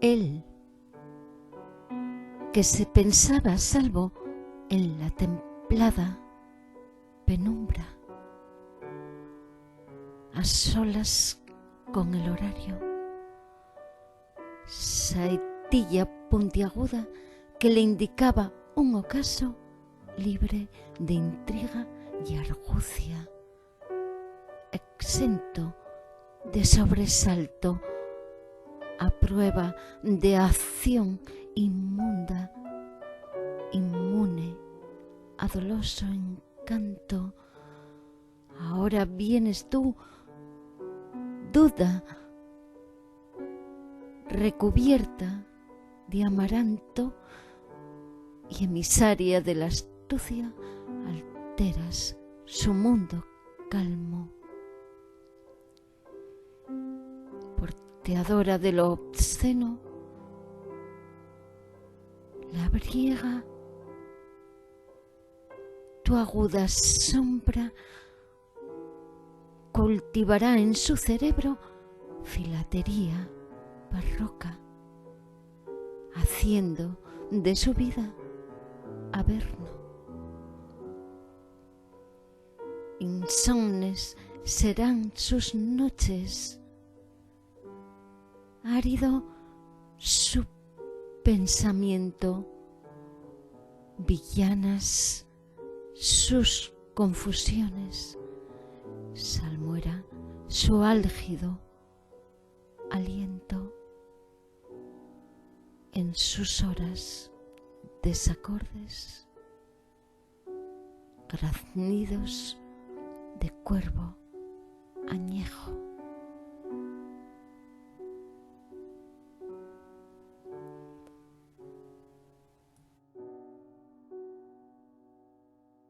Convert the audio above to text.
Él, que se pensaba a salvo en la templada penumbra, a solas con el horario, saetilla puntiaguda que le indicaba un ocaso libre de intriga y argucia, exento de sobresalto, a prueba de acción inmunda, inmune a doloso encanto. Ahora vienes tú, duda, recubierta de amaranto y emisaria de la astucia, alteras su mundo calmo. Porteadora de lo obsceno, la briega, tu aguda sombra cultivará en su cerebro filatería barroca, haciendo de su vida averno. Insomnes serán sus noches, árido su pensamiento, villanas sus confusiones, salmuera su álgido aliento. En sus horas desacordes, graznidos de cuervo añejo.